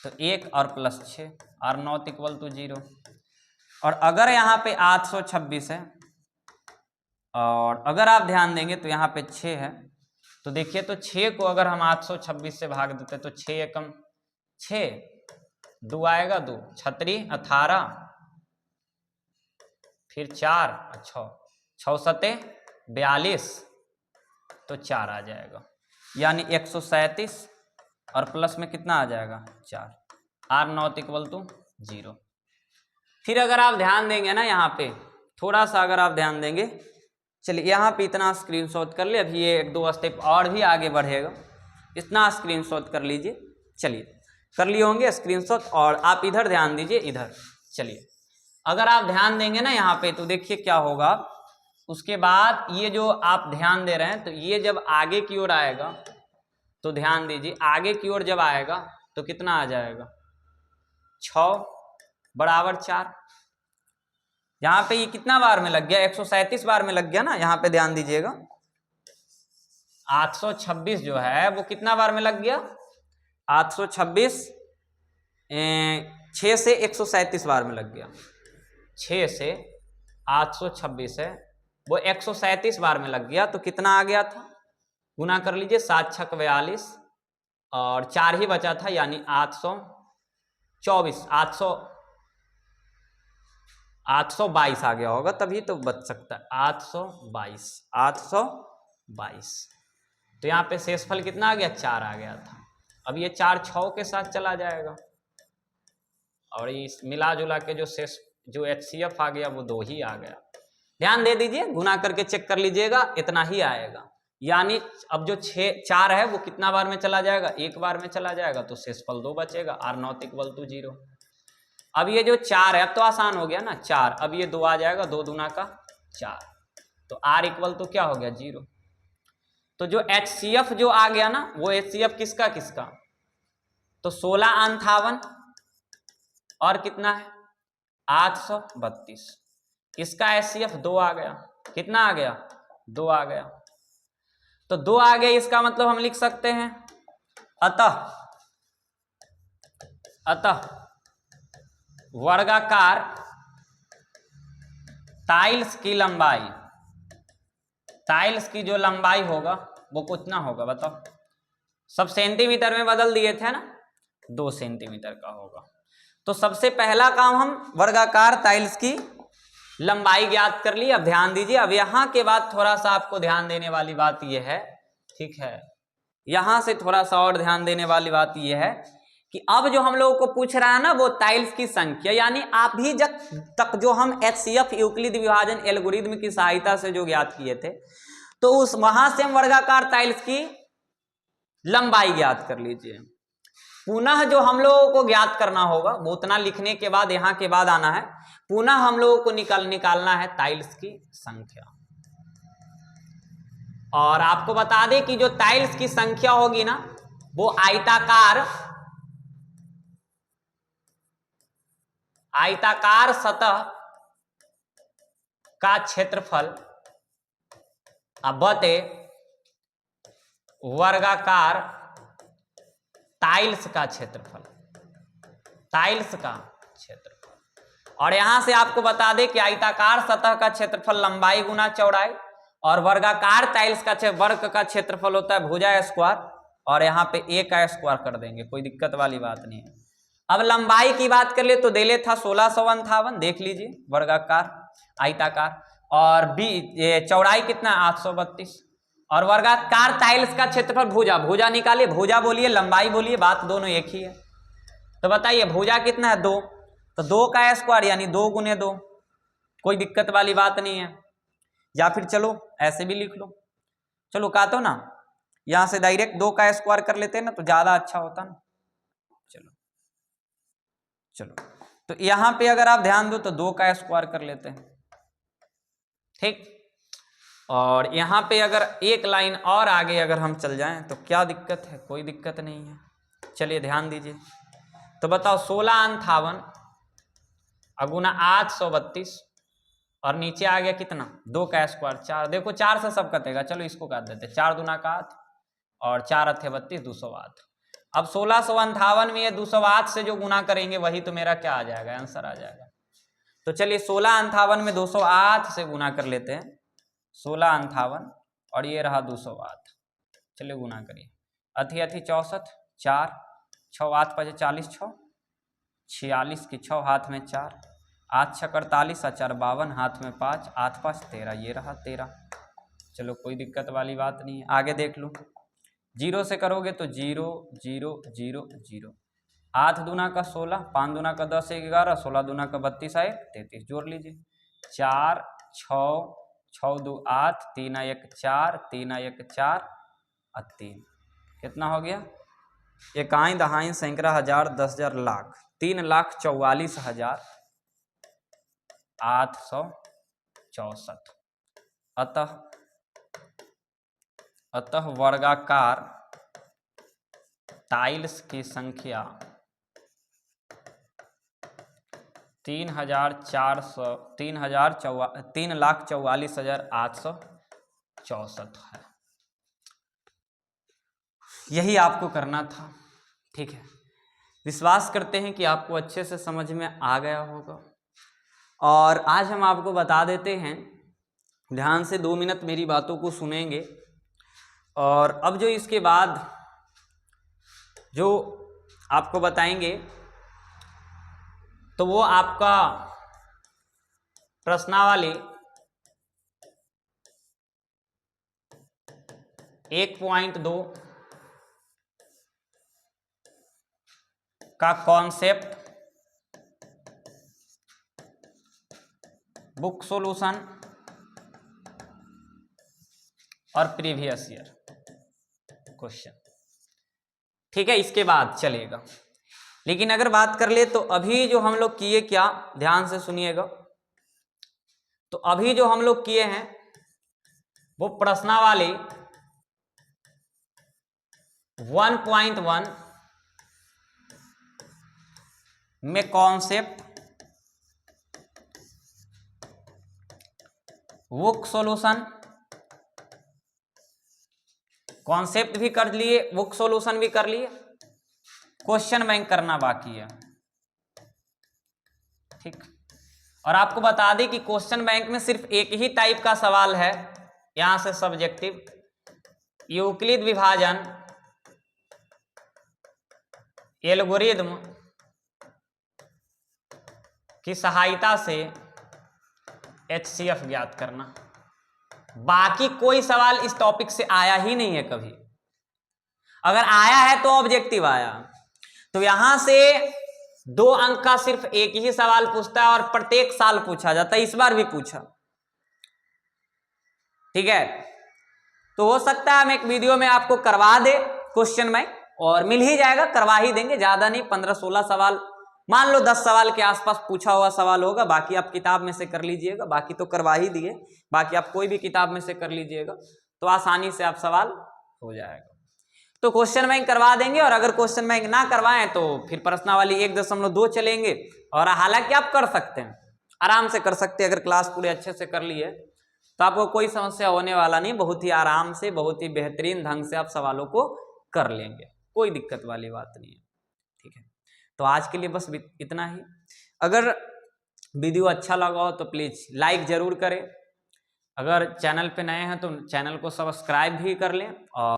A: तो 1 और प्लस 6, R0 इक्वल टू 0। और अगर यहाँ पे 826 है और अगर आप ध्यान देंगे तो यहाँ पे 6 है, तो देखिए तो 6 को अगर हम 826 से भाग देते तो 6 एकम 6, 2 आएगा 2, 6 18, फिर 4 6, 6 सते 42, तो 4 आ जाएगा, यानी 137 और प्लस में कितना आ जाएगा 4, R0 इक्वल टू 0। फिर अगर आप ध्यान देंगे ना, यहाँ पे थोड़ा सा अगर आप ध्यान देंगे, चलिए यहाँ पे इतना स्क्रीनशॉट कर ले, अभी ये 1-2 स्टेप और भी आगे बढ़ेगा, इतना स्क्रीनशॉट कर लीजिए। चलिए कर लिए होंगे स्क्रीनशॉट, और आप इधर ध्यान दीजिए, इधर। चलिए अगर आप ध्यान देंगे ना यहाँ पे तो देखिए क्या होगा, उसके बाद ये जो आप ध्यान दे रहे हैं, तो ये जब आगे की ओर आएगा तो ध्यान दीजिए, आगे की ओर जब आएगा तो कितना आ जाएगा 6 बराबर 4। यहाँ पे ये कितना बार में लग गया, 137 बार में लग गया ना, यहाँ पे ध्यान दीजिएगा। 826 जो है वो कितना बार में लग गया, 826 6 से 137 बार में लग गया, 6 से 826 है वो 137 बार में लग गया, तो कितना आ गया था, गुना कर लीजिए, 7 छक 42 और 4 ही बचा था, यानी 824 822 आ गया होगा, तभी तो बच सकता है 822। तो यहाँ पे शेषफल कितना आ गया, 4 आ गया था। अब ये 4 6 के साथ चला जाएगा, और इस मिला जुला के जो HCF आ गया वो 2 ही आ गया। ध्यान दे दीजिए, गुना करके चेक कर लीजिएगा, इतना ही आएगा। यानी अब जो 4 है वो कितना बार में चला जाएगा, एक बार में चला जाएगा, तो शेषफल 2 बचेगा, R0 इक्वल टू 0। अब ये जो 4 है, अब तो आसान हो गया ना, 4, अब ये 2 आ जाएगा, 2 दूना का 4, तो R इक्वल तो क्या हो गया 0। तो जो HCF जो आ गया ना, वो HCF किसका, तो 1658 और कितना है 832, इसका HCF 2 आ गया, कितना आ गया 2 आ गया। तो 2 आ गया, इसका मतलब हम लिख सकते हैं अतः वर्गाकार टाइल्स की लंबाई, टाइल्स की जो लंबाई होगा वो कितना होगा बताओ, सब सेंटीमीटर में बदल दिए थे ना, 2 सेंटीमीटर का होगा। तो सबसे पहला काम हम वर्गाकार टाइल्स की लंबाई ज्ञात कर ली। अब ध्यान दीजिए, अब यहां के बाद थोड़ा सा आपको ध्यान देने वाली बात यह है, ठीक है, यहां से थोड़ा सा और ध्यान देने वाली बात यह है
B: कि अब जो हम लोगों को पूछ रहा है ना वो टाइल्स की संख्या, यानी अभी जब तक जो हम HCF यूक्लिड विभाजन एल्गोरिथम की सहायता से जो ज्ञात किए थे, तो उस वहां से हम वर्गाकार टाइल्स की लंबाई ज्ञात कर लीजिए। पुनः जो हम लोगों को ज्ञात करना होगा वो उतना लिखने के बाद यहां के बाद आना है, पुनः हम लोगों को निकालना है टाइल्स की संख्या। और आपको बता दें कि जो टाइल्स की संख्या होगी ना वो आयताकार सतह का क्षेत्रफल बटे वर्गाकार टाइल्स का क्षेत्रफल, और यहां से आपको बता दें कि आयताकार सतह का क्षेत्रफल लंबाई गुना चौड़ाई, और वर्गाकार टाइल्स का वर्ग का क्षेत्रफल होता है भुजा स्क्वायर, और यहाँ पे a का स्क्वायर कर देंगे, कोई दिक्कत वाली बात नहीं है। अब लंबाई की बात कर ले तो देले था 1658, देख लीजिए वर्गाकार आयताकार, और चौड़ाई कितना 832, और वर्गाकार टाइल्स का क्षेत्रफल भुजा निकालिए, भुजा बोलिए लंबाई बोलिए, बात दोनों एक ही है। तो बताइए भुजा कितना है 2, तो 2 का स्क्वायर यानी 2 गुने 2, कोई दिक्कत वाली बात नहीं है। या फिर चलो ऐसे भी लिख लो, चलो कहा तो ना यहां से डायरेक्ट 2 का स्क्वायर कर लेते हैं ना तो ज्यादा अच्छा होता ना। चलो तो यहां पे अगर आप ध्यान दो तो 2 का स्क्वायर कर लेते हैं, ठीक। और यहां पे अगर एक लाइन और आगे अगर हम चल जाएं तो क्या दिक्कत है, कोई दिक्कत नहीं है। चलिए ध्यान दीजिए, तो बताओ 1658 अगुना 832, और नीचे आ गया कितना 2 का स्क्वायर 4, देखो 4 से सब कटेगा, चलो इसको काट देते, 4 दूना का 8 और 4 अठे 32, 208। अब 1658 में ये 208 से जो गुना करेंगे वही तो मेरा क्या आ जाएगा, आंसर आ जाएगा। तो चलिए 1658 में 208 से गुना कर लेते हैं, 1658 और ये रहा 208, चलिए गुना करिए, अथी 64, 4 6 8 5 40, 6 46 की 6 हाथ में 4, 8 6 48, 4 52, हाथ में 5, 8 5 13, ये रहा 13। चलो कोई दिक्कत वाली बात नहीं है, आगे देख लो। 0 से करोगे तो 0 0 0 0, 8 दूना का 16, 5 दूना का 10 1 11, 16 दूना का 32 आए 33, जोड़ लीजिए, 4 6 6 2 8, 3 1 4, 3 1 4 और 3, कितना हो गया, इकाई दहाई सैकड़ा हजार 10,000 लाख, 3,44,864। अतः वर्गाकार टाइल्स की संख्या 3,44,864 है। यही आपको करना था, ठीक है। विश्वास करते हैं कि आपको अच्छे से समझ में आ गया होगा। और आज हम आपको बता देते हैं, ध्यान से 2 मिनट मेरी बातों को सुनेंगे, और अब जो इसके बाद जो आपको बताएंगे तो वो आपका प्रश्नावली 1.2 का कॉन्सेप्ट, बुक सॉल्यूशन और प्रीवियस ईयर क्वेश्चन, ठीक है। इसके बाद चलेगा, लेकिन अगर बात कर ले तो अभी जो हम लोग किए, क्या ध्यान से सुनिएगा, तो अभी जो हम लोग किए हैं वो प्रश्नावली 1.1 में कॉन्सेप्ट, बुक सॉल्यूशन, कॉन्सेप्ट भी कर लिए, बुक सॉल्यूशन भी कर लिए, क्वेश्चन बैंक करना बाकी है, ठीक। और आपको बता दें कि क्वेश्चन बैंक में सिर्फ एक ही टाइप का सवाल है, यहां से सब्जेक्टिव, यूक्लिड विभाजन एल्गोरिथम की सहायता से HCF ज्ञात करना। बाकी कोई सवाल इस टॉपिक से आया ही नहीं है कभी, अगर आया है तो ऑब्जेक्टिव आया। तो यहां से 2 अंक का सिर्फ एक ही सवाल पूछता है और प्रत्येक साल पूछा जाता है, इस बार भी पूछा। ठीक है, तो हो सकता है हम एक वीडियो में आपको करवा दे क्वेश्चन बैंक, और मिल ही जाएगा, करवा ही देंगे, ज्यादा नहीं, 15-16 सवाल, मान लो 10 सवाल के आसपास पूछा हुआ सवाल होगा, बाकी आप किताब में से कर लीजिएगा, बाकी तो करवा ही दिए, बाकी आप कोई भी किताब में से कर लीजिएगा तो आसानी से आप सवाल हो जाएगा। तो क्वेश्चन बैंक करवा देंगे, और अगर क्वेश्चन बैंक ना करवाएं तो फिर प्रश्नावली 1.2 चलेंगे। और हालांकि आप कर सकते हैं, आराम से कर सकते हैं, अगर क्लास पूरे अच्छे से कर लिए तो आपको कोई समस्या होने वाला नहीं, बहुत ही आराम से, बहुत ही बेहतरीन ढंग से आप सवालों को कर लेंगे, कोई दिक्कत वाली बात नहीं है। ठीक है, तो आज के लिए बस इतना ही। अगर वीडियो अच्छा लगा हो तो प्लीज लाइक जरूर करें, अगर चैनल पे नए हैं तो चैनल को सब्सक्राइब भी कर लें, और